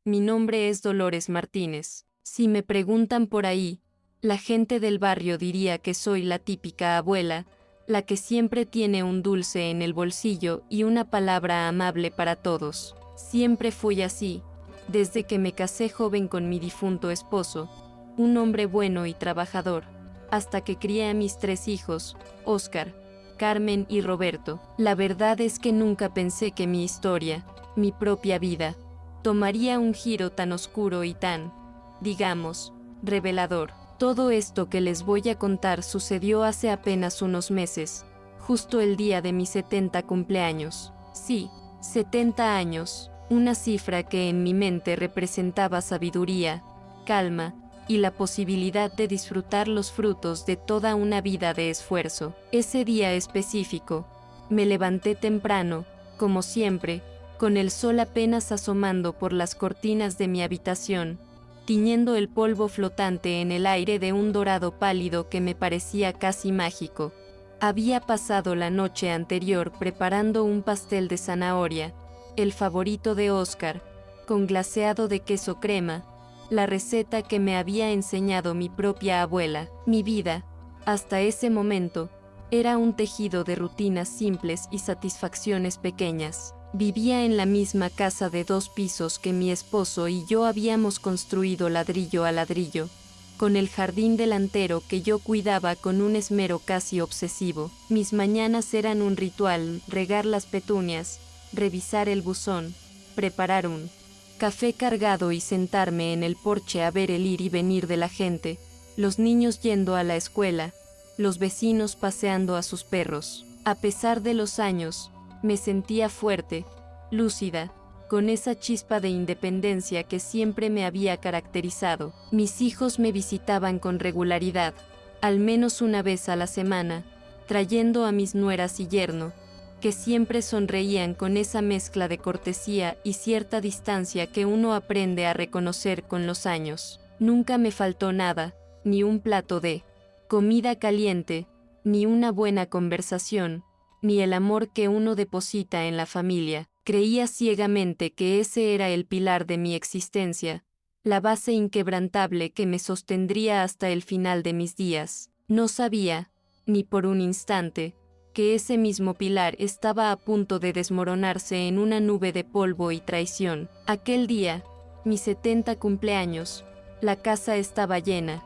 mi nombre es Dolores Martínez. Si me preguntan por ahí, la gente del barrio diría que soy la típica abuela, la que siempre tiene un dulce en el bolsillo y una palabra amable para todos. Siempre fui así, desde que me casé joven con mi difunto esposo, un hombre bueno y trabajador, hasta que crié a mis 3 hijos, Óscar, Carmen y Roberto. La verdad es que nunca pensé que mi historia, mi propia vida, tomaría un giro tan oscuro y tan, digamos, revelador. Todo esto que les voy a contar sucedió hace apenas unos meses, justo el día de mis 70 cumpleaños. Sí, 70 años, una cifra que en mi mente representaba sabiduría, calma, y la posibilidad de disfrutar los frutos de toda una vida de esfuerzo. Ese día específico, me levanté temprano, como siempre, con el sol apenas asomando por las cortinas de mi habitación, tiñendo el polvo flotante en el aire de un dorado pálido que me parecía casi mágico. Había pasado la noche anterior preparando un pastel de zanahoria, el favorito de Óscar, con glaseado de queso crema, la receta que me había enseñado mi propia abuela. Mi vida, hasta ese momento, era un tejido de rutinas simples y satisfacciones pequeñas. Vivía en la misma casa de 2 pisos que mi esposo y yo habíamos construido ladrillo a ladrillo, con el jardín delantero que yo cuidaba con un esmero casi obsesivo. Mis mañanas eran un ritual: regar las petunias, revisar el buzón, preparar un café cargado y sentarme en el porche a ver el ir y venir de la gente, los niños yendo a la escuela, los vecinos paseando a sus perros. A pesar de los años, me sentía fuerte, lúcida, con esa chispa de independencia que siempre me había caracterizado. Mis hijos me visitaban con regularidad, al menos una vez a la semana, trayendo a mis nueras y yerno, que siempre sonreían con esa mezcla de cortesía y cierta distancia que uno aprende a reconocer con los años. Nunca me faltó nada, ni un plato de comida caliente, ni una buena conversación, ni el amor que uno deposita en la familia. Creía ciegamente que ese era el pilar de mi existencia, la base inquebrantable que me sostendría hasta el final de mis días. No sabía, ni por un instante, que ese mismo pilar estaba a punto de desmoronarse en una nube de polvo y traición. Aquel día, mis 70 cumpleaños, la casa estaba llena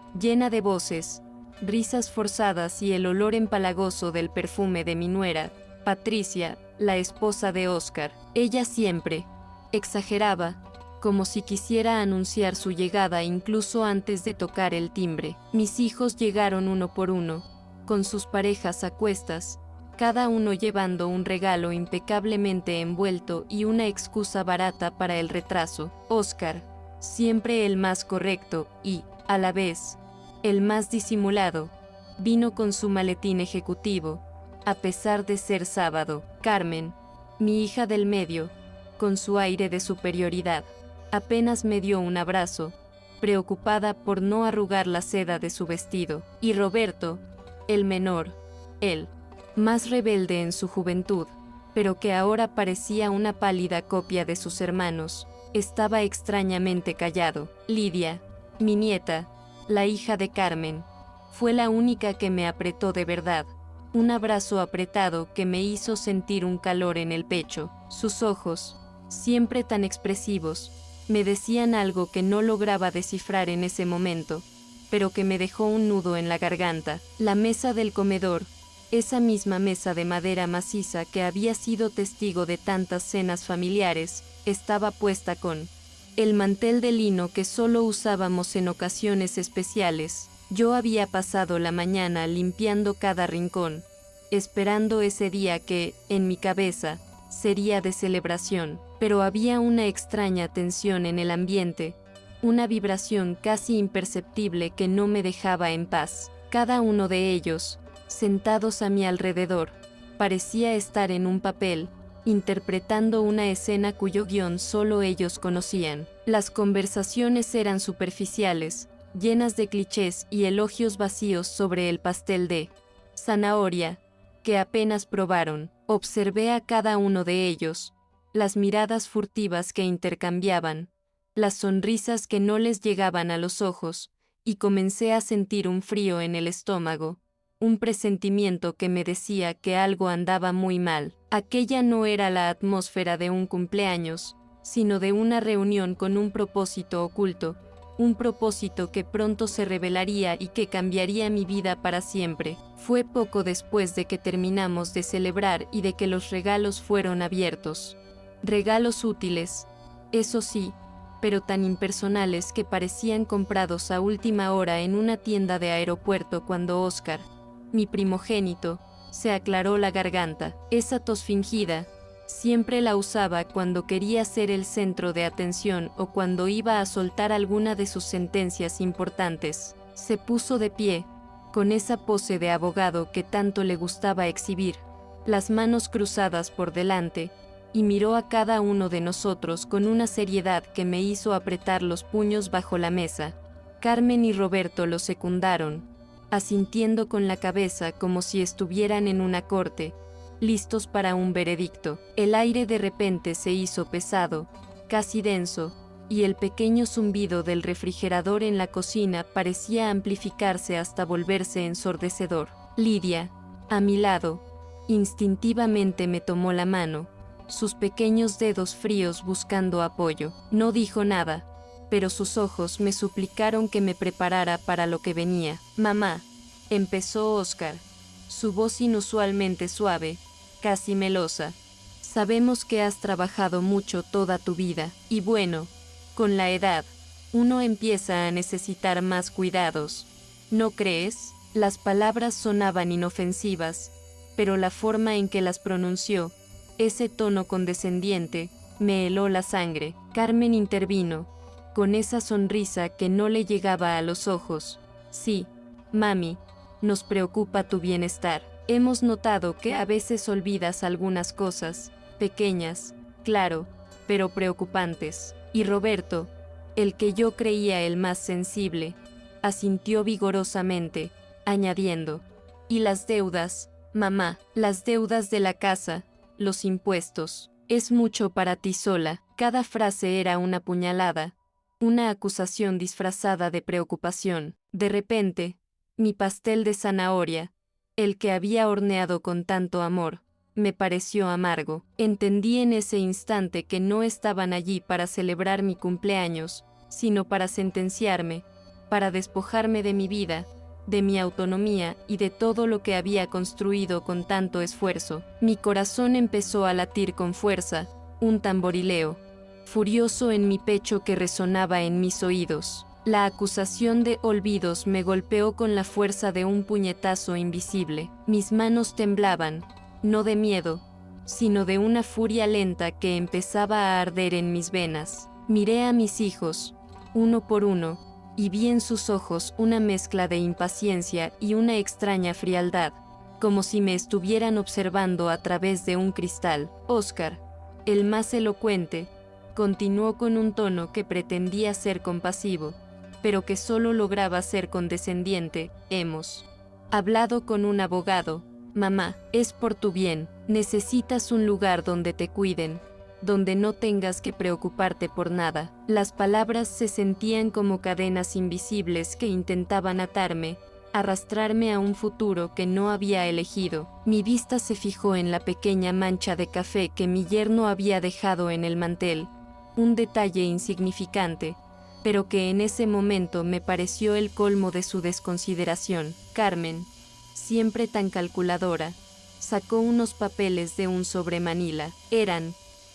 de voces, risas forzadas y el olor empalagoso del perfume de mi nuera, Patricia, la esposa de Óscar. Ella siempre exageraba, como si quisiera anunciar su llegada incluso antes de tocar el timbre. Mis hijos llegaron uno por uno, con sus parejas a cuestas, cada uno llevando un regalo impecablemente envuelto y una excusa barata para el retraso. Óscar, siempre el más correcto y, a la vez, el más disimulado, vino con su maletín ejecutivo, a pesar de ser sábado. Carmen, mi hija del medio, con su aire de superioridad, apenas me dio un abrazo, preocupada por no arrugar la seda de su vestido. Y Roberto, el menor, él, más rebelde en su juventud, pero que ahora parecía una pálida copia de sus hermanos, estaba extrañamente callado. Lidia, mi nieta, la hija de Carmen, fue la única que me apretó de verdad, un abrazo apretado que me hizo sentir un calor en el pecho. Sus ojos, siempre tan expresivos, me decían algo que no lograba descifrar en ese momento, pero que me dejó un nudo en la garganta. La mesa del comedor, esa misma mesa de madera maciza que había sido testigo de tantas cenas familiares, estaba puesta con el mantel de lino que solo usábamos en ocasiones especiales. Yo había pasado la mañana limpiando cada rincón, esperando ese día que, en mi cabeza, sería de celebración, pero había una extraña tensión en el ambiente, una vibración casi imperceptible que no me dejaba en paz. Cada uno de ellos, sentados a mi alrededor, parecía estar en un papel, interpretando una escena cuyo guión solo ellos conocían. Las conversaciones eran superficiales, llenas de clichés y elogios vacíos sobre el pastel de zanahoria, que apenas probaron. Observé a cada uno de ellos, las miradas furtivas que intercambiaban, las sonrisas que no les llegaban a los ojos, y comencé a sentir un frío en el estómago, un presentimiento que me decía que algo andaba muy mal. Aquella no era la atmósfera de un cumpleaños, sino de una reunión con un propósito oculto, un propósito que pronto se revelaría y que cambiaría mi vida para siempre. Fue poco después de que terminamos de celebrar y de que los regalos fueron abiertos. Regalos útiles, eso sí, pero tan impersonales que parecían comprados a última hora en una tienda de aeropuerto cuando Oscar, mi primogénito, se aclaró la garganta. Esa tos fingida, siempre la usaba cuando quería ser el centro de atención o cuando iba a soltar alguna de sus sentencias importantes. Se puso de pie, con esa pose de abogado que tanto le gustaba exhibir, las manos cruzadas por delante, y miró a cada uno de nosotros con una seriedad que me hizo apretar los puños bajo la mesa. Carmen y Roberto lo secundaron, asintiendo con la cabeza como si estuvieran en una corte, listos para un veredicto. El aire de repente se hizo pesado, casi denso, y el pequeño zumbido del refrigerador en la cocina parecía amplificarse hasta volverse ensordecedor. Lidia, a mi lado, instintivamente me tomó la mano, sus pequeños dedos fríos buscando apoyo. No dijo nada, pero sus ojos me suplicaron que me preparara para lo que venía. Mamá, empezó Oscar, su voz inusualmente suave, casi melosa. Sabemos que has trabajado mucho toda tu vida, y bueno, con la edad, uno empieza a necesitar más cuidados. ¿No crees? Las palabras sonaban inofensivas, pero la forma en que las pronunció, ese tono condescendiente, me heló la sangre. Carmen intervino, con esa sonrisa que no le llegaba a los ojos. Sí, mami, nos preocupa tu bienestar. Hemos notado que a veces olvidas algunas cosas, pequeñas, claro, pero preocupantes. Y Roberto, el que yo creía el más sensible, asintió vigorosamente, añadiendo, y las deudas, mamá, las deudas de la casa, los impuestos, es mucho para ti sola. Cada frase era una puñalada, una acusación disfrazada de preocupación. De repente, mi pastel de zanahoria, el que había horneado con tanto amor, me pareció amargo. Entendí en ese instante que no estaban allí para celebrar mi cumpleaños, sino para sentenciarme, para despojarme de mi vida, de mi autonomía y de todo lo que había construido con tanto esfuerzo. Mi corazón empezó a latir con fuerza, un tamborileo furioso en mi pecho que resonaba en mis oídos. La acusación de olvidos me golpeó con la fuerza de un puñetazo invisible. Mis manos temblaban, no de miedo, sino de una furia lenta que empezaba a arder en mis venas. Miré a mis hijos, uno por uno, y vi en sus ojos una mezcla de impaciencia y una extraña frialdad, como si me estuvieran observando a través de un cristal. Oscar, el más elocuente, continuó con un tono que pretendía ser compasivo, pero que solo lograba ser condescendiente. Hemos hablado con un abogado. Mamá, es por tu bien. Necesitas un lugar donde te cuiden, donde no tengas que preocuparte por nada. Las palabras se sentían como cadenas invisibles que intentaban atarme, arrastrarme a un futuro que no había elegido. Mi vista se fijó en la pequeña mancha de café que mi yerno había dejado en el mantel, un detalle insignificante, pero que en ese momento me pareció el colmo de su desconsideración. Carmen, siempre tan calculadora, sacó unos papeles de un sobremanila. Eran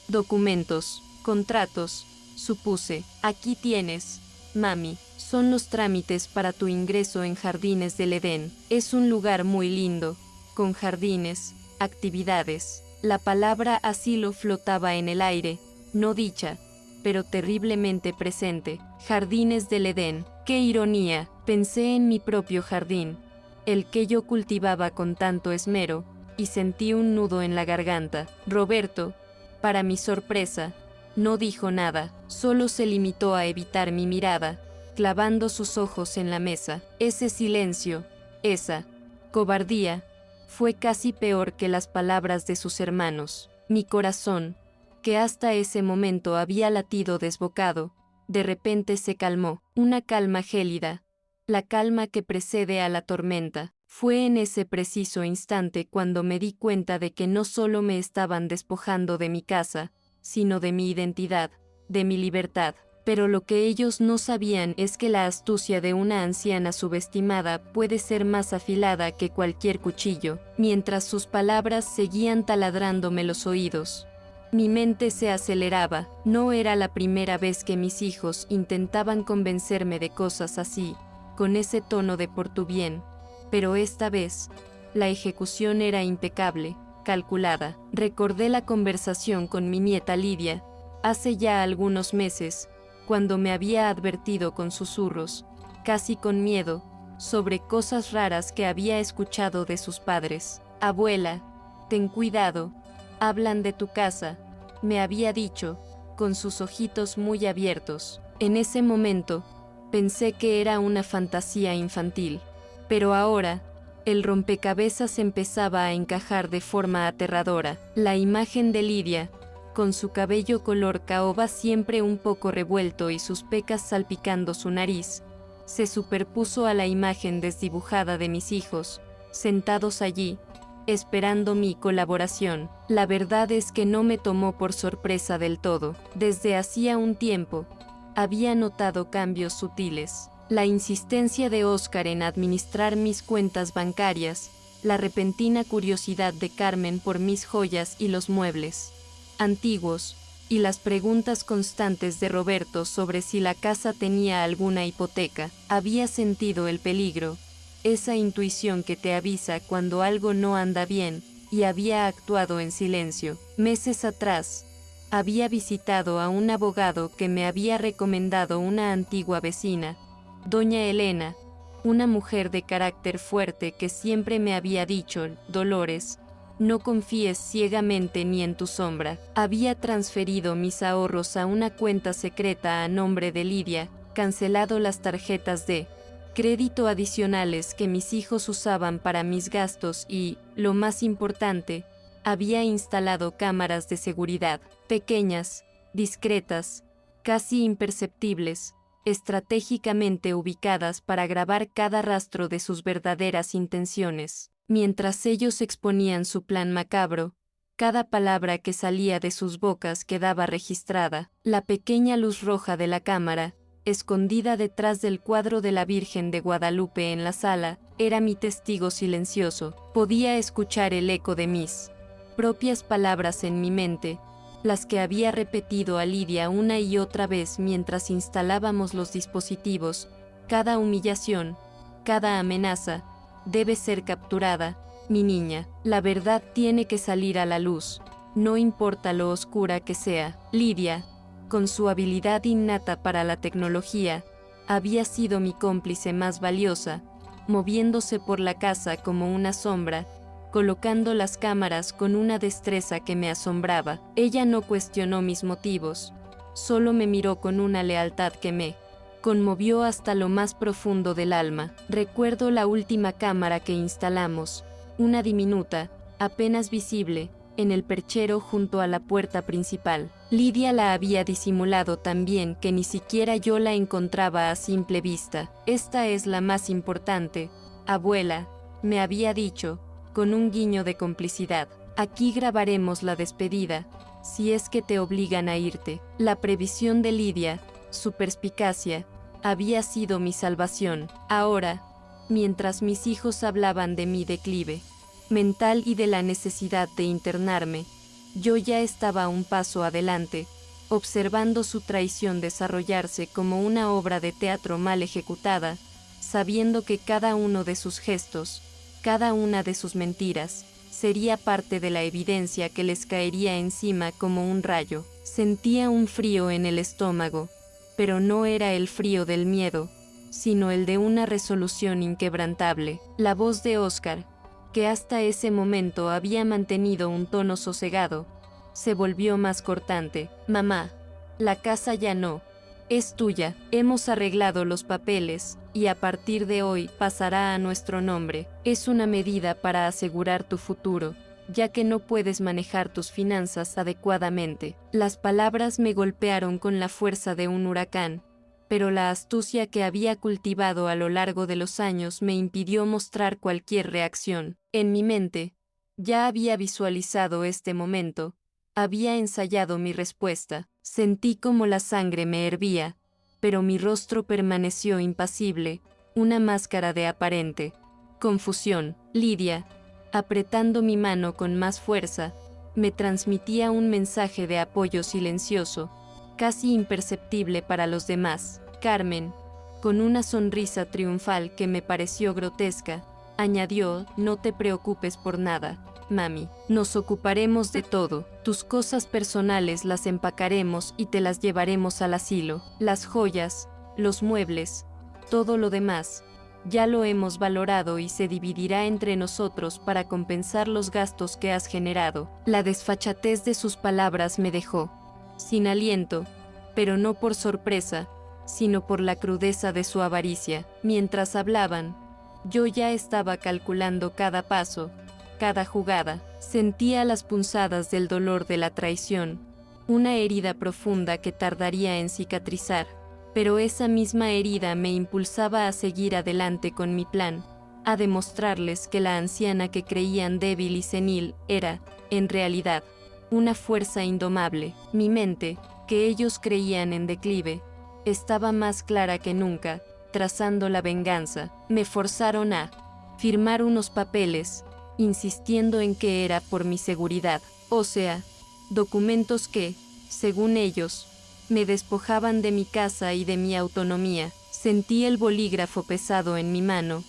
documentos, contratos, supuse. Aquí tienes, mami, son los trámites para tu ingreso en Jardines del Edén. Es un lugar muy lindo, con jardines, actividades. La palabra asilo flotaba en el aire, no dicha, pero terriblemente presente. Jardines del Edén. ¡Qué ironía! Pensé en mi propio jardín, el que yo cultivaba con tanto esmero, y sentí un nudo en la garganta. Roberto, para mi sorpresa, no dijo nada, solo se limitó a evitar mi mirada, clavando sus ojos en la mesa. Ese silencio, esa cobardía, fue casi peor que las palabras de sus hermanos. Mi corazón, que hasta ese momento había latido desbocado, De repente se calmó, una calma gélida, la calma que precede a la tormenta. Fue en ese preciso instante cuando me di cuenta de que no solo me estaban despojando de mi casa, sino de mi identidad, de mi libertad. Pero lo que ellos no sabían es que la astucia de una anciana subestimada puede ser más afilada que cualquier cuchillo. Mientras sus palabras seguían taladrándome los oídos, mi mente se aceleraba. No era la primera vez que mis hijos intentaban convencerme de cosas así, con ese tono de por tu bien. Pero esta vez, la ejecución era impecable, calculada. Recordé la conversación con mi nieta Lidia, hace ya algunos meses, cuando me había advertido con susurros, casi con miedo, sobre cosas raras que había escuchado de sus padres. Abuela, ten cuidado, hablan de tu casa, me había dicho, con sus ojitos muy abiertos. En ese momento, pensé que era una fantasía infantil. Pero ahora, el rompecabezas empezaba a encajar de forma aterradora. La imagen de Lidia, con su cabello color caoba siempre un poco revuelto y sus pecas salpicando su nariz, se superpuso a la imagen desdibujada de mis hijos, sentados allí, esperando mi colaboración. La verdad es que no me tomó por sorpresa del todo. Desde hacía un tiempo, había notado cambios sutiles. La insistencia de Óscar en administrar mis cuentas bancarias, la repentina curiosidad de Carmen por mis joyas y los muebles antiguos, y las preguntas constantes de Roberto sobre si la casa tenía alguna hipoteca. Había sentido el peligro, esa intuición que te avisa cuando algo no anda bien, y había actuado en silencio. Meses atrás, había visitado a un abogado que me había recomendado una antigua vecina, doña Elena, una mujer de carácter fuerte que siempre me había dicho: Dolores, no confíes ciegamente ni en tu sombra. Había transferido mis ahorros a una cuenta secreta a nombre de Lidia, cancelado las tarjetas de crédito adicionales que mis hijos usaban para mis gastos y, lo más importante, había instalado cámaras de seguridad, pequeñas, discretas, casi imperceptibles, estratégicamente ubicadas para grabar cada rastro de sus verdaderas intenciones. Mientras ellos exponían su plan macabro, cada palabra que salía de sus bocas quedaba registrada. La pequeña luz roja de la cámara, escondida detrás del cuadro de la Virgen de Guadalupe en la sala, era mi testigo silencioso. Podía escuchar el eco de mis propias palabras en mi mente, las que había repetido a Lidia una y otra vez mientras instalábamos los dispositivos. Cada humillación, cada amenaza, debe ser capturada, mi niña. La verdad tiene que salir a la luz, no importa lo oscura que sea. Lidia, con su habilidad innata para la tecnología, había sido mi cómplice más valiosa, moviéndose por la casa como una sombra, colocando las cámaras con una destreza que me asombraba. Ella no cuestionó mis motivos, solo me miró con una lealtad que me conmovió hasta lo más profundo del alma. Recuerdo la última cámara que instalamos, una diminuta, apenas visible, en el perchero junto a la puerta principal. Lidia la había disimulado tan bien que ni siquiera yo la encontraba a simple vista. Esta es la más importante, abuela, me había dicho, con un guiño de complicidad. Aquí grabaremos la despedida, si es que te obligan a irte. La previsión de Lidia, su perspicacia, había sido mi salvación. Ahora, mientras mis hijos hablaban de mi declive mental y de la necesidad de internarme, yo ya estaba un paso adelante, observando su traición desarrollarse como una obra de teatro mal ejecutada, sabiendo que cada uno de sus gestos, cada una de sus mentiras, sería parte de la evidencia que les caería encima como un rayo. Sentía un frío en el estómago, pero no era el frío del miedo, sino el de una resolución inquebrantable. La voz de Óscar, que hasta ese momento había mantenido un tono sosegado, se volvió más cortante. Mamá, la casa ya no es tuya, hemos arreglado los papeles, y a partir de hoy pasará a nuestro nombre. Es una medida para asegurar tu futuro, ya que no puedes manejar tus finanzas adecuadamente. Las palabras me golpearon con la fuerza de un huracán, pero la astucia que había cultivado a lo largo de los años me impidió mostrar cualquier reacción. En mi mente, ya había visualizado este momento, había ensayado mi respuesta, sentí como la sangre me hervía, pero mi rostro permaneció impasible, una máscara de aparente confusión. Lidia, apretando mi mano con más fuerza, me transmitía un mensaje de apoyo silencioso, casi imperceptible para los demás. Carmen, con una sonrisa triunfal que me pareció grotesca, añadió: no te preocupes por nada, mami, nos ocuparemos de todo, tus cosas personales las empacaremos y te las llevaremos al asilo, las joyas, los muebles, todo lo demás, ya lo hemos valorado y se dividirá entre nosotros para compensar los gastos que has generado. La desfachatez de sus palabras me dejó sin aliento, pero no por sorpresa, sino por la crudeza de su avaricia. Mientras hablaban, yo ya estaba calculando cada paso, cada jugada. Sentía las punzadas del dolor de la traición, una herida profunda que tardaría en cicatrizar. Pero esa misma herida me impulsaba a seguir adelante con mi plan, a demostrarles que la anciana que creían débil y senil era, en realidad, una fuerza indomable. Mi mente, que ellos creían en declive, estaba más clara que nunca, trazando la venganza. Me forzaron a firmar unos papeles, insistiendo en que era por mi seguridad, o sea, documentos que, según ellos, me despojaban de mi casa y de mi autonomía. Sentí el bolígrafo pesado en mi mano,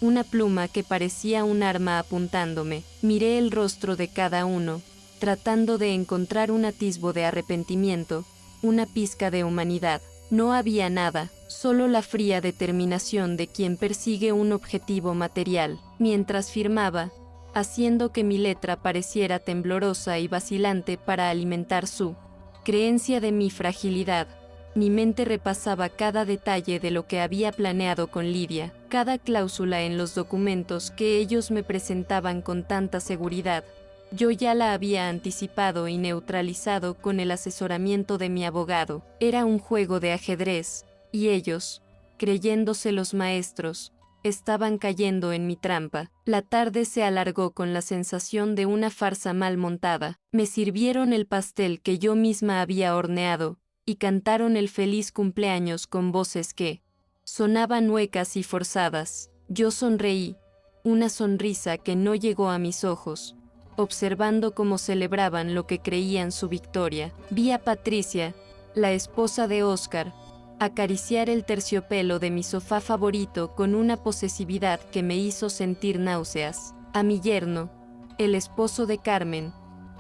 una pluma que parecía un arma apuntándome. Miré el rostro de cada uno, tratando de encontrar un atisbo de arrepentimiento, una pizca de humanidad. No había nada, solo la fría determinación de quien persigue un objetivo material. Mientras firmaba, haciendo que mi letra pareciera temblorosa y vacilante para alimentar su creencia de mi fragilidad, mi mente repasaba cada detalle de lo que había planeado con Lidia, cada cláusula en los documentos que ellos me presentaban con tanta seguridad. Yo ya la había anticipado y neutralizado con el asesoramiento de mi abogado. Era un juego de ajedrez, y ellos, creyéndose los maestros, estaban cayendo en mi trampa. La tarde se alargó con la sensación de una farsa mal montada. Me sirvieron el pastel que yo misma había horneado, y cantaron el feliz cumpleaños con voces que sonaban huecas y forzadas. Yo sonreí, una sonrisa que no llegó a mis ojos, observando cómo celebraban lo que creían su victoria. Vi a Patricia, la esposa de Oscar, acariciar el terciopelo de mi sofá favorito con una posesividad que me hizo sentir náuseas. A mi yerno, el esposo de Carmen,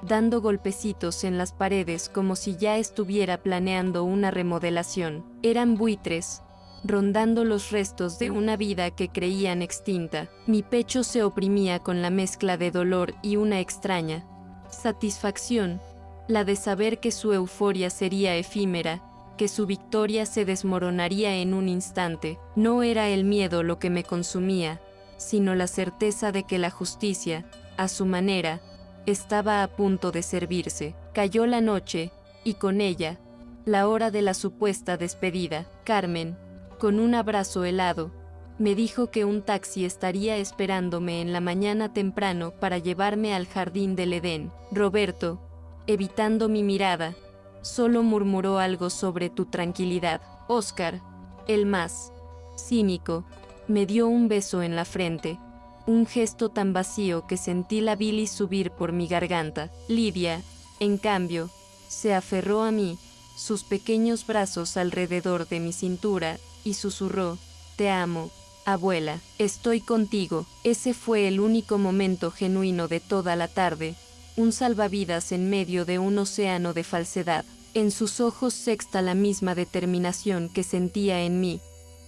dando golpecitos en las paredes como si ya estuviera planeando una remodelación. Eran buitres, rondando los restos de una vida que creían extinta. Mi pecho se oprimía con la mezcla de dolor y una extraña satisfacción, la de saber que su euforia sería efímera, que su victoria se desmoronaría en un instante. No era el miedo lo que me consumía, sino la certeza de que la justicia, a su manera, estaba a punto de servirse. Cayó la noche, y con ella, la hora de la supuesta despedida. Carmen, con un abrazo helado, me dijo que un taxi estaría esperándome en la mañana temprano para llevarme al jardín del Edén. Roberto, evitando mi mirada, solo murmuró algo sobre tu tranquilidad. Oscar, el más cínico, me dio un beso en la frente, un gesto tan vacío que sentí la bilis subir por mi garganta. Lidia, en cambio, se aferró a mí, sus pequeños brazos alrededor de mi cintura, y susurró: te amo, abuela, estoy contigo. Ese fue el único momento genuino de toda la tarde, un salvavidas en medio de un océano de falsedad. En sus ojos sexta la misma determinación que sentía en mí,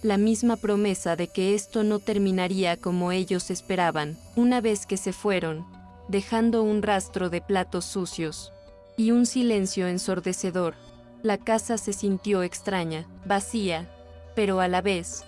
la misma promesa de que esto no terminaría como ellos esperaban. Una vez que se fueron, dejando un rastro de platos sucios y un silencio ensordecedor, la casa se sintió extraña, vacía, pero a la vez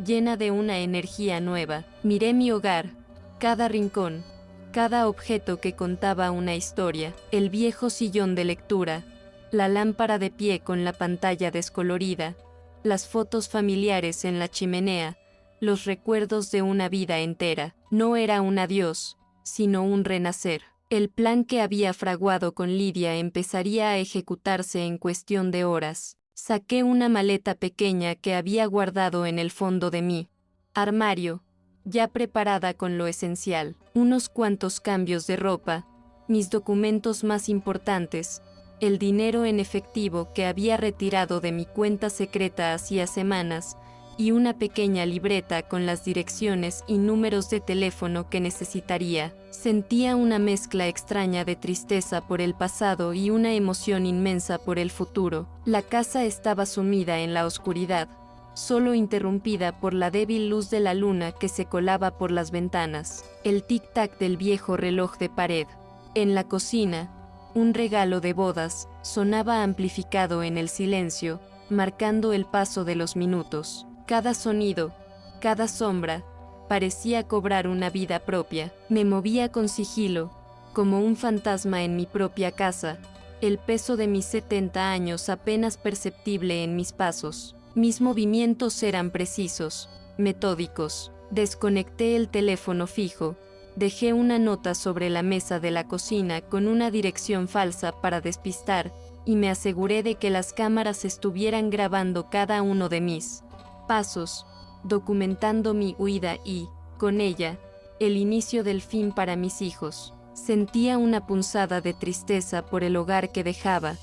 llena de una energía nueva. Miré mi hogar, cada rincón, Cada objeto que contaba una historia, el viejo sillón de lectura, la lámpara de pie con la pantalla descolorida, las fotos familiares en la chimenea, los recuerdos de una vida entera. No era un adiós, sino un renacer. El plan que había fraguado con Lidia empezaría a ejecutarse en cuestión de horas. Saqué una maleta pequeña que había guardado en el fondo de mi armario, ya preparada con lo esencial, unos cuantos cambios de ropa, mis documentos más importantes, el dinero en efectivo que había retirado de mi cuenta secreta hacía semanas, y una pequeña libreta con las direcciones y números de teléfono que necesitaría. Sentía una mezcla extraña de tristeza por el pasado y una emoción inmensa por el futuro. La casa estaba sumida en la oscuridad, solo interrumpida por la débil luz de la luna que se colaba por las ventanas. El tic-tac del viejo reloj de pared. En la cocina, un regalo de bodas, sonaba amplificado en el silencio, marcando el paso de los minutos. Cada sonido, cada sombra, parecía cobrar una vida propia. Me movía con sigilo, como un fantasma en mi propia casa, el peso de mis 70 años apenas perceptible en mis pasos. Mis movimientos eran precisos, metódicos. Desconecté el teléfono fijo, dejé una nota sobre la mesa de la cocina con una dirección falsa para despistar, y me aseguré de que las cámaras estuvieran grabando cada uno de mis pasos, documentando mi huida y, con ella, el inicio del fin para mis hijos. Sentía una punzada de tristeza por el hogar que dejaba,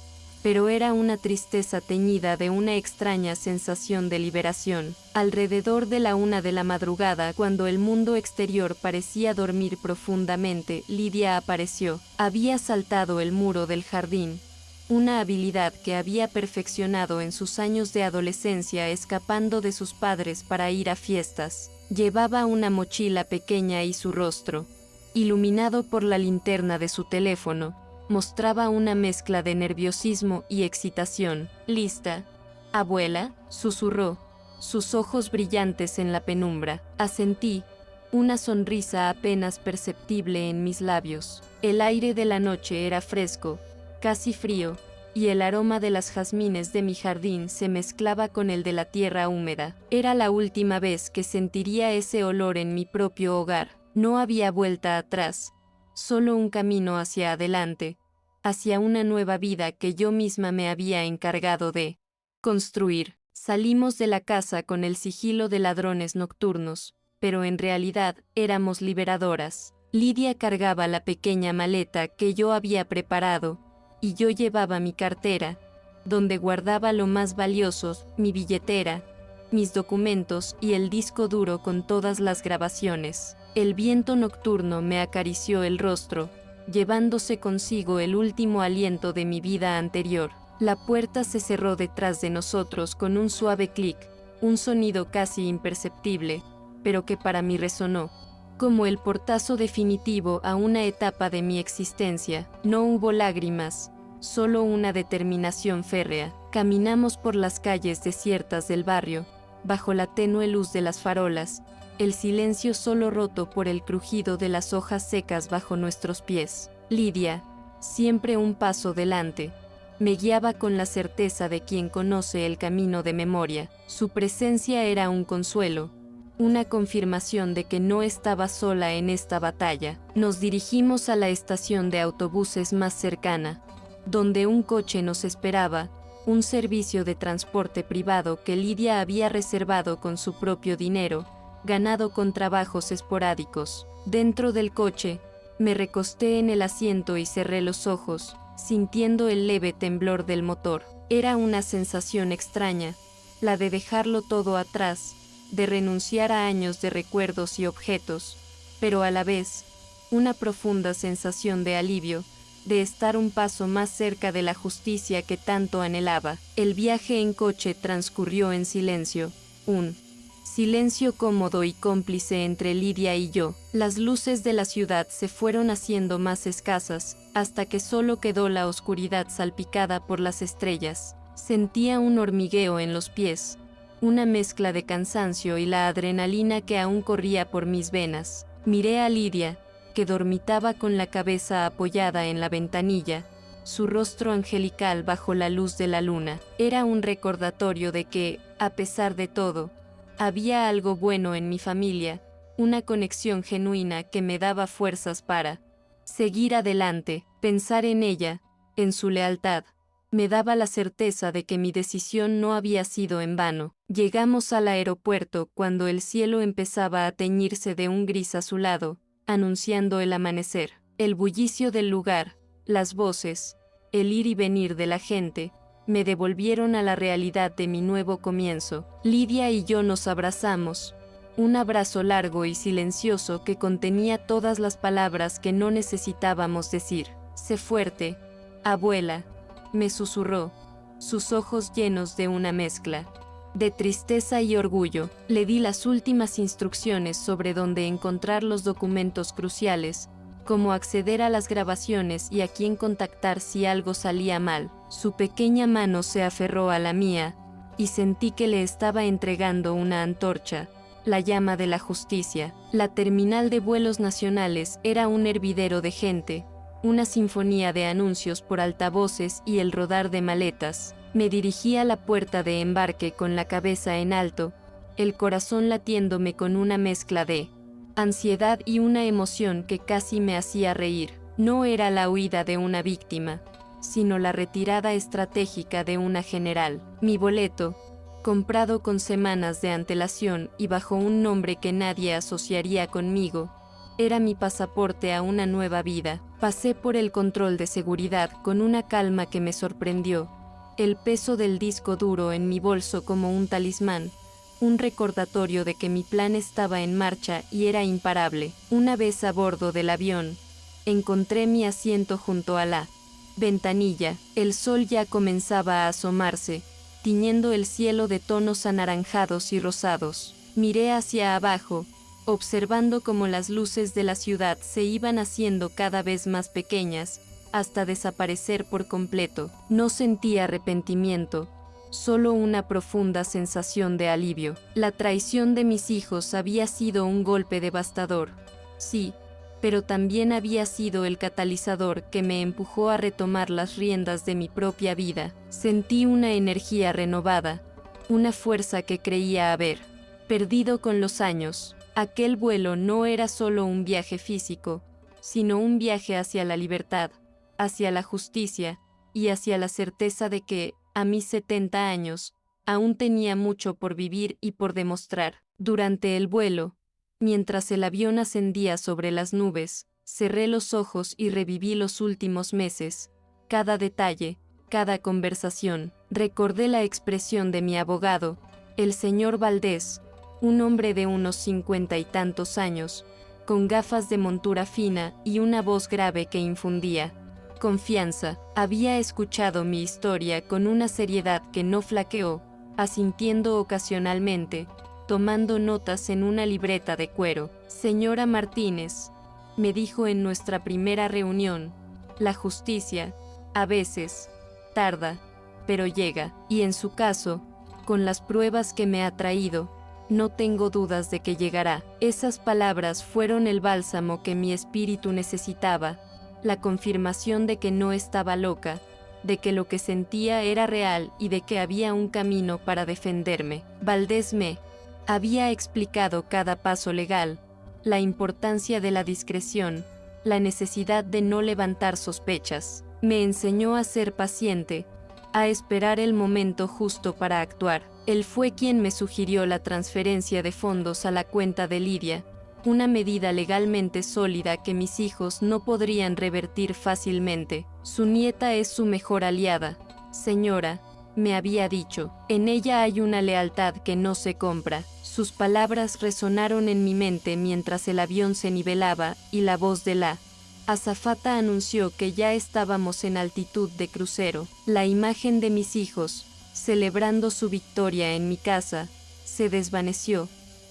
pero era una tristeza teñida de una extraña sensación de liberación. Alrededor de la 1 de la madrugada, cuando el mundo exterior parecía dormir profundamente, Lidia apareció. Había saltado el muro del jardín, una habilidad que había perfeccionado en sus años de adolescencia escapando de sus padres para ir a fiestas. Llevaba una mochila pequeña y su rostro, iluminado por la linterna de su teléfono, mostraba una mezcla de nerviosismo y excitación. «¿Lista, abuela?», susurró, sus ojos brillantes en la penumbra. Asentí, una sonrisa apenas perceptible en mis labios. El aire de la noche era fresco, casi frío, y el aroma de las jazmines de mi jardín se mezclaba con el de la tierra húmeda. Era la última vez que sentiría ese olor en mi propio hogar. No había vuelta atrás, solo un camino hacia adelante, hacia una nueva vida que yo misma me había encargado de construir. Salimos de la casa con el sigilo de ladrones nocturnos, pero en realidad éramos liberadoras. Lidia cargaba la pequeña maleta que yo había preparado, y yo llevaba mi cartera, donde guardaba lo más valioso, mi billetera, mis documentos y el disco duro con todas las grabaciones. El viento nocturno me acarició el rostro, llevándose consigo el último aliento de mi vida anterior. La puerta se cerró detrás de nosotros con un suave clic, un sonido casi imperceptible, pero que para mí resonó como el portazo definitivo a una etapa de mi existencia. No hubo lágrimas, solo una determinación férrea. Caminamos por las calles desiertas del barrio, bajo la tenue luz de las farolas, el silencio solo roto por el crujido de las hojas secas bajo nuestros pies. Lidia, siempre un paso delante, me guiaba con la certeza de quien conoce el camino de memoria. Su presencia era un consuelo, una confirmación de que no estaba sola en esta batalla. Nos dirigimos a la estación de autobuses más cercana, donde un coche nos esperaba, un servicio de transporte privado que Lidia había reservado con su propio dinero, ganado con trabajos esporádicos. Dentro del coche, me recosté en el asiento y cerré los ojos, sintiendo el leve temblor del motor. Era una sensación extraña, la de dejarlo todo atrás, de renunciar a años de recuerdos y objetos, pero a la vez, una profunda sensación de alivio, de estar un paso más cerca de la justicia que tanto anhelaba. El viaje en coche transcurrió en silencio, un silencio cómodo y cómplice entre Lidia y yo. Las luces de la ciudad se fueron haciendo más escasas, hasta que solo quedó la oscuridad salpicada por las estrellas. Sentía un hormigueo en los pies, una mezcla de cansancio y la adrenalina que aún corría por mis venas. Miré a Lidia, que dormitaba con la cabeza apoyada en la ventanilla, su rostro angelical bajo la luz de la luna. Era un recordatorio de que, a pesar de todo, había algo bueno en mi familia, una conexión genuina que me daba fuerzas para seguir adelante. Pensar en ella, en su lealtad, me daba la certeza de que mi decisión no había sido en vano. Llegamos al aeropuerto cuando el cielo empezaba a teñirse de un gris azulado, anunciando el amanecer. El bullicio del lugar, las voces, el ir y venir de la gente, me devolvieron a la realidad de mi nuevo comienzo. Lidia y yo nos abrazamos, un abrazo largo y silencioso que contenía todas las palabras que no necesitábamos decir. Sé fuerte, abuela, me susurró, sus ojos llenos de una mezcla de tristeza y orgullo. Le di las últimas instrucciones sobre dónde encontrar los documentos cruciales, cómo acceder a las grabaciones y a quién contactar si algo salía mal. Su pequeña mano se aferró a la mía, y sentí que le estaba entregando una antorcha, la llama de la justicia. La terminal de vuelos nacionales era un hervidero de gente, una sinfonía de anuncios por altavoces y el rodar de maletas. Me dirigí a la puerta de embarque con la cabeza en alto, el corazón latiéndome con una mezcla de ansiedad y una emoción que casi me hacía reír. No era la huida de una víctima, sino la retirada estratégica de una general. Mi boleto, comprado con semanas de antelación y bajo un nombre que nadie asociaría conmigo, era mi pasaporte a una nueva vida. Pasé por el control de seguridad con una calma que me sorprendió, el peso del disco duro en mi bolso como un talismán, un recordatorio de que mi plan estaba en marcha y era imparable. Una vez a bordo del avión, encontré mi asiento junto a la ventanilla. El sol ya comenzaba a asomarse, tiñendo el cielo de tonos anaranjados y rosados. Miré hacia abajo, observando cómo las luces de la ciudad se iban haciendo cada vez más pequeñas, hasta desaparecer por completo. No sentí arrepentimiento, solo una profunda sensación de alivio. La traición de mis hijos había sido un golpe devastador, sí, pero también había sido el catalizador que me empujó a retomar las riendas de mi propia vida. Sentí una energía renovada, una fuerza que creía haber perdido con los años. Aquel vuelo no era solo un viaje físico, sino un viaje hacia la libertad, hacia la justicia y hacia la certeza de que, a mis 70 años, aún tenía mucho por vivir y por demostrar. Durante el vuelo, mientras el avión ascendía sobre las nubes, cerré los ojos y reviví los últimos meses, cada detalle, cada conversación. Recordé la expresión de mi abogado, el señor Valdés, un hombre de unos 50 y tantos años, con gafas de montura fina y una voz grave que infundía confianza. Había escuchado mi historia con una seriedad que no flaqueó, asintiendo ocasionalmente, tomando notas en una libreta de cuero. Señora Martínez, me dijo en nuestra primera reunión, la justicia, a veces, tarda, pero llega, y en su caso, con las pruebas que me ha traído, no tengo dudas de que llegará. Esas palabras fueron el bálsamo que mi espíritu necesitaba, la confirmación de que no estaba loca, de que lo que sentía era real y de que había un camino para defenderme. Valdés me había explicado cada paso legal, la importancia de la discreción, la necesidad de no levantar sospechas. Me enseñó a ser paciente, a esperar el momento justo para actuar. Él fue quien me sugirió la transferencia de fondos a la cuenta de Lidia, una medida legalmente sólida que mis hijos no podrían revertir fácilmente. Su nieta es su mejor aliada, señora, me había dicho. En ella hay una lealtad que no se compra. Sus palabras resonaron en mi mente mientras el avión se nivelaba y la voz de la azafata anunció que ya estábamos en altitud de crucero. La imagen de mis hijos, celebrando su victoria en mi casa, se desvaneció,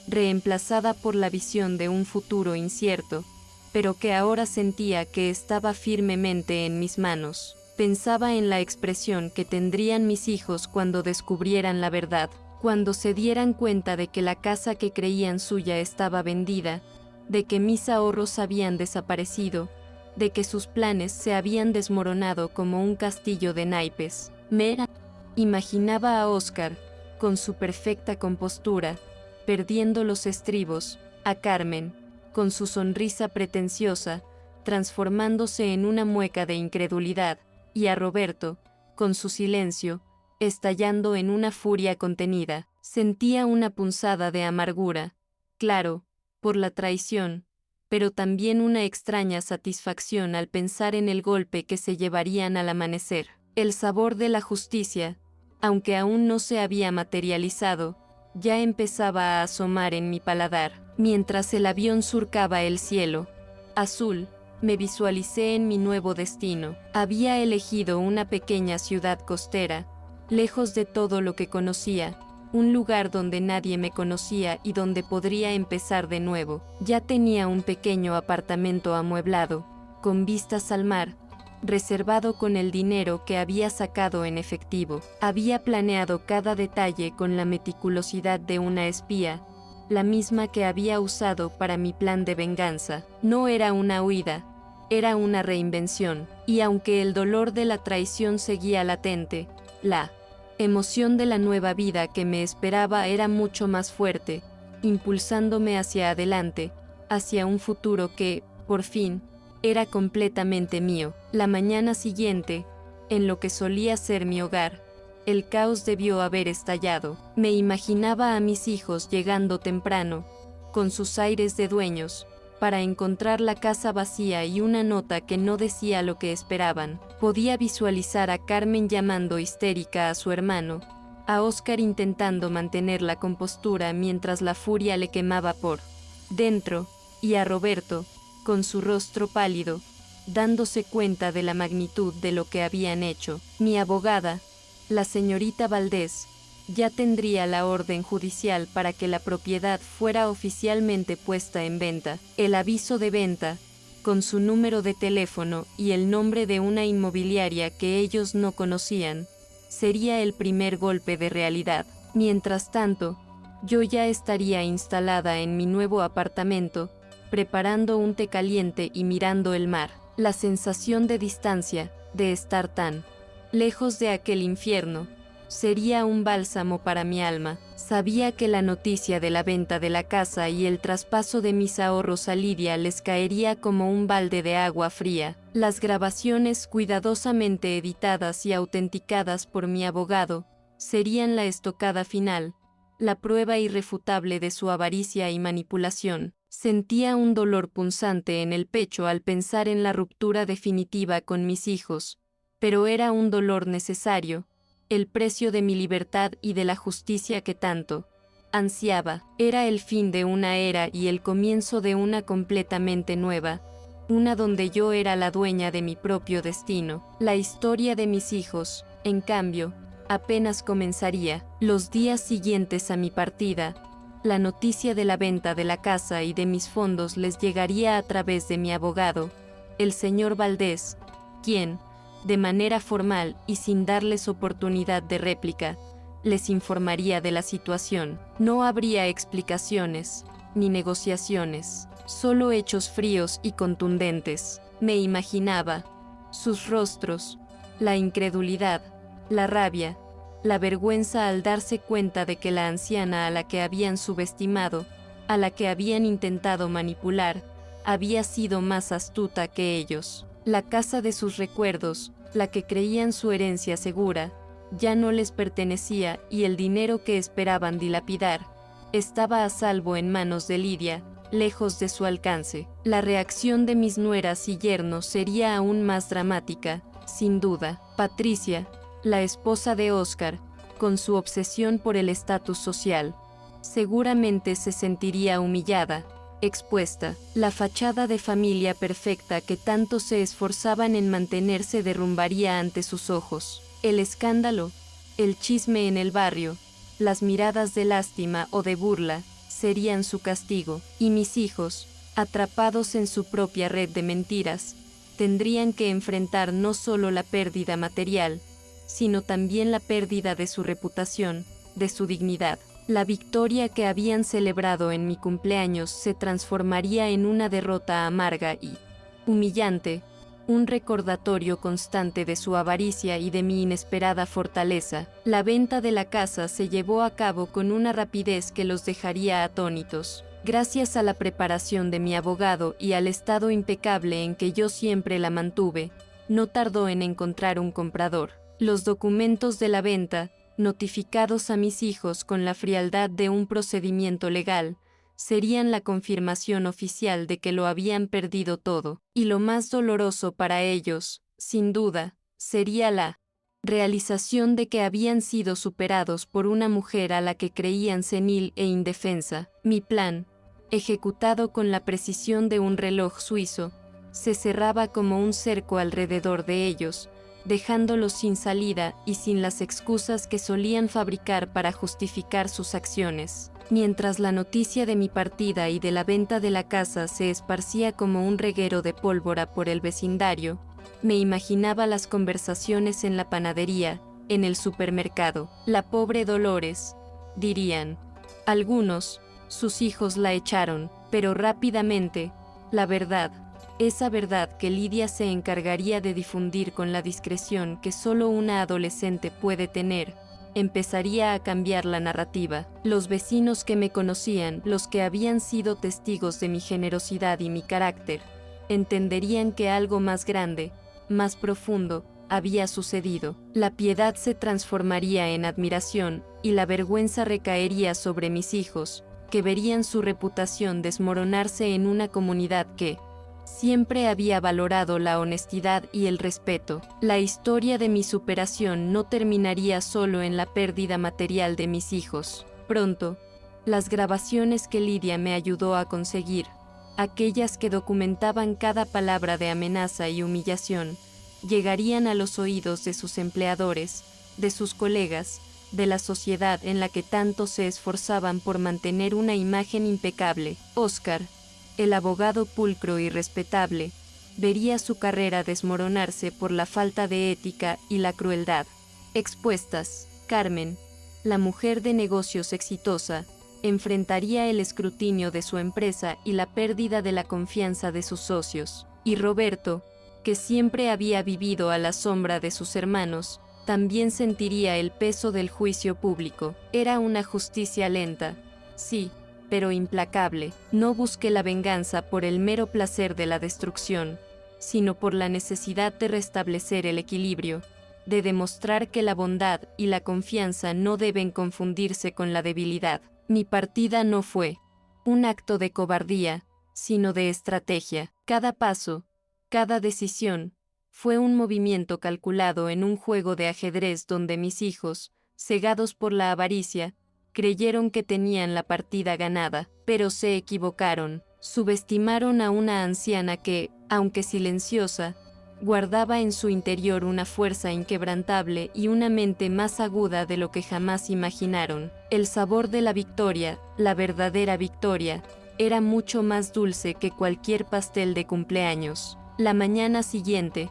reemplazada por la visión de un futuro incierto, pero que ahora sentía que estaba firmemente en mis manos. Pensaba en la expresión que tendrían mis hijos cuando descubrieran la verdad, cuando se dieran cuenta de que la casa que creían suya estaba vendida, de que mis ahorros habían desaparecido, de que sus planes se habían desmoronado como un castillo de naipes. Imaginaba a Oscar, con su perfecta compostura, perdiendo los estribos, a Carmen, con su sonrisa pretenciosa, transformándose en una mueca de incredulidad, y a Roberto, con su silencio, estallando en una furia contenida. Sentía una punzada de amargura, claro, por la traición, pero también una extraña satisfacción al pensar en el golpe que se llevarían al amanecer. El sabor de la justicia, aunque aún no se había materializado, ya empezaba a asomar en mi paladar. Mientras el avión surcaba el cielo azul, me visualicé en mi nuevo destino. Había elegido una pequeña ciudad costera, lejos de todo lo que conocía, un lugar donde nadie me conocía y donde podría empezar de nuevo. Ya tenía un pequeño apartamento amueblado, con vistas al mar, reservado con el dinero que había sacado en efectivo. Había planeado cada detalle con la meticulosidad de una espía, la misma que había usado para mi plan de venganza. No era una huida, era una reinvención, y aunque el dolor de la traición seguía latente, la emoción de la nueva vida que me esperaba era mucho más fuerte, impulsándome hacia adelante, hacia un futuro que, por fin, era completamente mío. La mañana siguiente, en lo que solía ser mi hogar, el caos debió haber estallado. Me imaginaba a mis hijos llegando temprano, con sus aires de dueños, para encontrar la casa vacía y una nota que no decía lo que esperaban. Podía visualizar a Carmen llamando histérica a su hermano, a Oscar intentando mantener la compostura mientras la furia le quemaba por dentro, y a Roberto, con su rostro pálido, dándose cuenta de la magnitud de lo que habían hecho. Mi abogada, la señorita Valdés, ya tendría la orden judicial para que la propiedad fuera oficialmente puesta en venta. El aviso de venta, con su número de teléfono y el nombre de una inmobiliaria que ellos no conocían, sería el primer golpe de realidad. Mientras tanto, yo ya estaría instalada en mi nuevo apartamento, preparando un té caliente y mirando el mar. La sensación de distancia, de estar tan lejos de aquel infierno, sería un bálsamo para mi alma. Sabía que la noticia de la venta de la casa y el traspaso de mis ahorros a Lidia les caería como un balde de agua fría. Las grabaciones cuidadosamente editadas y autenticadas por mi abogado serían la estocada final, la prueba irrefutable de su avaricia y manipulación. Sentía un dolor punzante en el pecho al pensar en la ruptura definitiva con mis hijos, pero era un dolor necesario, el precio de mi libertad y de la justicia que tanto ansiaba. Era el fin de una era y el comienzo de una completamente nueva, una donde yo era la dueña de mi propio destino. La historia de mis hijos, en cambio, apenas comenzaría. Los días siguientes a mi partida, la noticia de la venta de la casa y de mis fondos les llegaría a través de mi abogado, el señor Valdés, quien, de manera formal y sin darles oportunidad de réplica, les informaría de la situación. No habría explicaciones, ni negociaciones, solo hechos fríos y contundentes. Me imaginaba sus rostros, la incredulidad, la rabia, la vergüenza al darse cuenta de que la anciana a la que habían subestimado, a la que habían intentado manipular, había sido más astuta que ellos. La casa de sus recuerdos, la que creían su herencia segura, ya no les pertenecía y el dinero que esperaban dilapidar estaba a salvo en manos de Lidia, lejos de su alcance. La reacción de mis nueras y yernos sería aún más dramática, sin duda. Patricia, la esposa de Oscar, con su obsesión por el estatus social, seguramente se sentiría humillada, expuesta. La fachada de familia perfecta que tanto se esforzaban en mantener se derrumbaría ante sus ojos. El escándalo, el chisme en el barrio, las miradas de lástima o de burla, serían su castigo. Y mis hijos, atrapados en su propia red de mentiras, tendrían que enfrentar no solo la pérdida material, sino también la pérdida de su reputación, de su dignidad. La victoria que habían celebrado en mi cumpleaños se transformaría en una derrota amarga y humillante, un recordatorio constante de su avaricia y de mi inesperada fortaleza. La venta de la casa se llevó a cabo con una rapidez que los dejaría atónitos. Gracias a la preparación de mi abogado y al estado impecable en que yo siempre la mantuve, no tardó en encontrar un comprador. Los documentos de la venta, notificados a mis hijos con la frialdad de un procedimiento legal, serían la confirmación oficial de que lo habían perdido todo, y lo más doloroso para ellos, sin duda, sería la realización de que habían sido superados por una mujer a la que creían senil e indefensa. Mi plan, ejecutado con la precisión de un reloj suizo, se cerraba como un cerco alrededor de ellos, dejándolos sin salida y sin las excusas que solían fabricar para justificar sus acciones. Mientras la noticia de mi partida y de la venta de la casa se esparcía como un reguero de pólvora por el vecindario, me imaginaba las conversaciones en la panadería, en el supermercado. La pobre Dolores, dirían. Algunos, sus hijos la echaron, pero rápidamente, la verdad, esa verdad que Lidia se encargaría de difundir con la discreción que solo una adolescente puede tener, empezaría a cambiar la narrativa. Los vecinos que me conocían, los que habían sido testigos de mi generosidad y mi carácter, entenderían que algo más grande, más profundo, había sucedido. La piedad se transformaría en admiración, y la vergüenza recaería sobre mis hijos, que verían su reputación desmoronarse en una comunidad que siempre había valorado la honestidad y el respeto. La historia de mi superación no terminaría solo en la pérdida material de mis hijos. Pronto, las grabaciones que Lidia me ayudó a conseguir, aquellas que documentaban cada palabra de amenaza y humillación, llegarían a los oídos de sus empleadores, de sus colegas, de la sociedad en la que tanto se esforzaban por mantener una imagen impecable. Oscar, el abogado pulcro y respetable, vería su carrera desmoronarse por la falta de ética y la crueldad. Expuestas, Carmen, la mujer de negocios exitosa, enfrentaría el escrutinio de su empresa y la pérdida de la confianza de sus socios. Y Roberto, que siempre había vivido a la sombra de sus hermanos, también sentiría el peso del juicio público. Era una justicia lenta, sí, pero implacable. No busqué la venganza por el mero placer de la destrucción, sino por la necesidad de restablecer el equilibrio, de demostrar que la bondad y la confianza no deben confundirse con la debilidad. Mi partida no fue un acto de cobardía, sino de estrategia. Cada paso, cada decisión, fue un movimiento calculado en un juego de ajedrez donde mis hijos, cegados por la avaricia, creyeron que tenían la partida ganada, pero se equivocaron. Subestimaron a una anciana que, aunque silenciosa, guardaba en su interior una fuerza inquebrantable y una mente más aguda de lo que jamás imaginaron. El sabor de la victoria, la verdadera victoria, era mucho más dulce que cualquier pastel de cumpleaños. La mañana siguiente,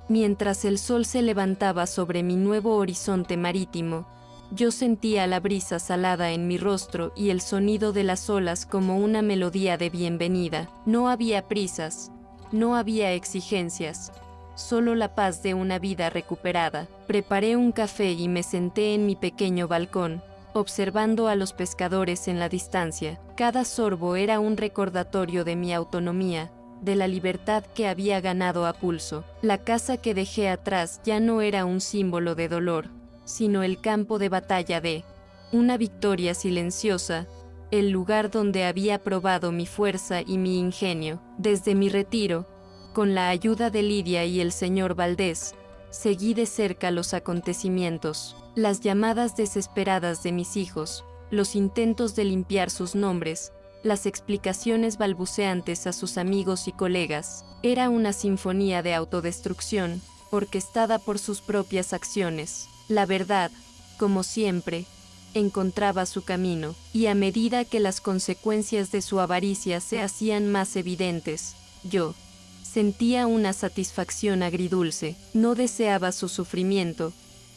mientras el sol se levantaba sobre mi nuevo horizonte marítimo, yo sentía la brisa salada en mi rostro y el sonido de las olas como una melodía de bienvenida. No había prisas, no había exigencias, solo la paz de una vida recuperada. Preparé un café y me senté en mi pequeño balcón, observando a los pescadores en la distancia. Cada sorbo era un recordatorio de mi autonomía, de la libertad que había ganado a pulso. La casa que dejé atrás ya no era un símbolo de dolor, sino el campo de batalla de una victoria silenciosa, el lugar donde había probado mi fuerza y mi ingenio. Desde mi retiro, con la ayuda de Lidia y el señor Valdés, seguí de cerca los acontecimientos, las llamadas desesperadas de mis hijos, los intentos de limpiar sus nombres, las explicaciones balbuceantes a sus amigos y colegas. Era una sinfonía de autodestrucción, orquestada por sus propias acciones. La verdad, como siempre, encontraba su camino, y a medida que las consecuencias de su avaricia se hacían más evidentes, yo sentía una satisfacción agridulce. No deseaba su sufrimiento,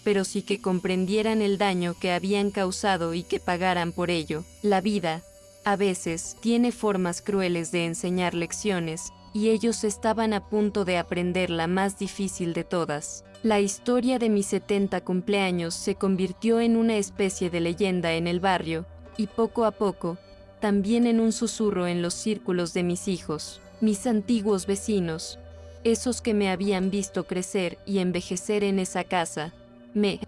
pero sí que comprendieran el daño que habían causado y que pagaran por ello. La vida, a veces, tiene formas crueles de enseñar lecciones, y ellos estaban a punto de aprender la más difícil de todas. La historia de mis 70 cumpleaños se convirtió en una especie de leyenda en el barrio, y poco a poco, también en un susurro en los círculos de mis hijos, mis antiguos vecinos, esos que me habían visto crecer y envejecer en esa casa, me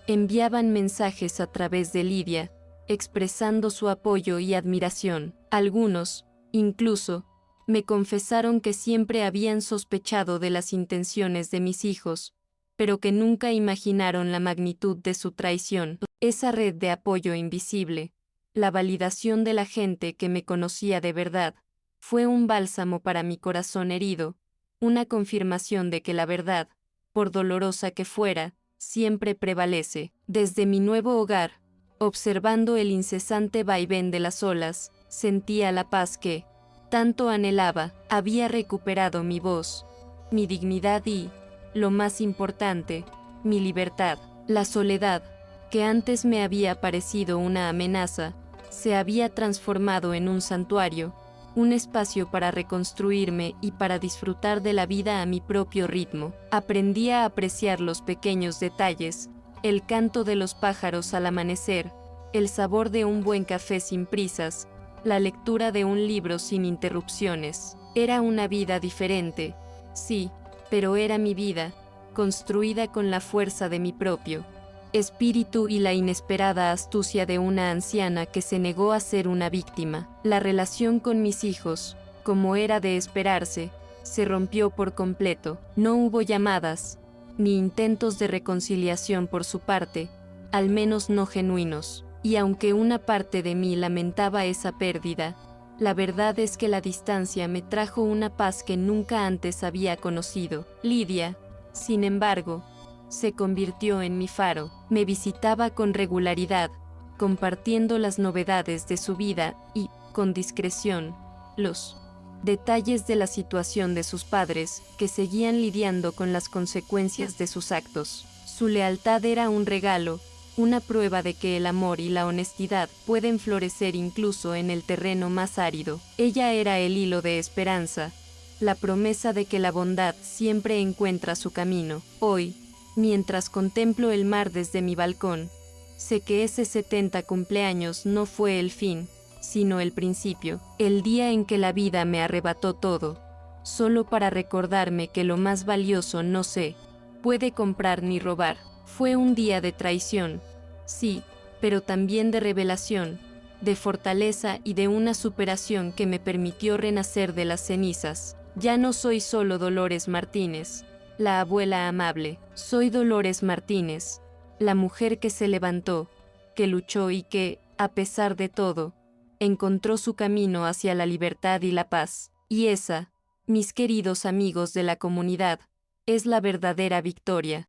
enviaban mensajes a través de Lidia, expresando su apoyo y admiración. Algunos, incluso, me confesaron que siempre habían sospechado de las intenciones de mis hijos, pero que nunca imaginaron la magnitud de su traición. Esa red de apoyo invisible, la validación de la gente que me conocía de verdad, fue un bálsamo para mi corazón herido, una confirmación de que la verdad, por dolorosa que fuera, siempre prevalece. Desde mi nuevo hogar, observando el incesante vaivén de las olas, sentía la paz que, tanto anhelaba. Había recuperado mi voz, mi dignidad y, lo más importante, mi libertad. La soledad, que antes me había parecido una amenaza, se había transformado en un santuario, un espacio para reconstruirme y para disfrutar de la vida a mi propio ritmo. Aprendí a apreciar los pequeños detalles, el canto de los pájaros al amanecer, el sabor de un buen café sin prisas, la lectura de un libro sin interrupciones. Era una vida diferente, sí, pero era mi vida, construida con la fuerza de mi propio espíritu y la inesperada astucia de una anciana que se negó a ser una víctima. La relación con mis hijos, como era de esperarse, se rompió por completo. No hubo llamadas, ni intentos de reconciliación por su parte, al menos no genuinos. Y aunque una parte de mí lamentaba esa pérdida, la verdad es que la distancia me trajo una paz que nunca antes había conocido. Lidia, sin embargo, se convirtió en mi faro. Me visitaba con regularidad, compartiendo las novedades de su vida y, con discreción, los detalles de la situación de sus padres, que seguían lidiando con las consecuencias de sus actos. Su lealtad era un regalo, una prueba de que el amor y la honestidad pueden florecer incluso en el terreno más árido. Ella era el hilo de esperanza, la promesa de que la bondad siempre encuentra su camino. Hoy, mientras contemplo el mar desde mi balcón, sé que ese 70 cumpleaños no fue el fin, sino el principio, el día en que la vida me arrebató todo, solo para recordarme que lo más valioso no se puede comprar ni robar. Fue un día de traición, sí, pero también de revelación, de fortaleza y de una superación que me permitió renacer de las cenizas. Ya no soy solo Dolores Martínez, la abuela amable. Soy Dolores Martínez, la mujer que se levantó, que luchó y que, a pesar de todo, encontró su camino hacia la libertad y la paz. Y esa, mis queridos amigos de la comunidad, es la verdadera victoria.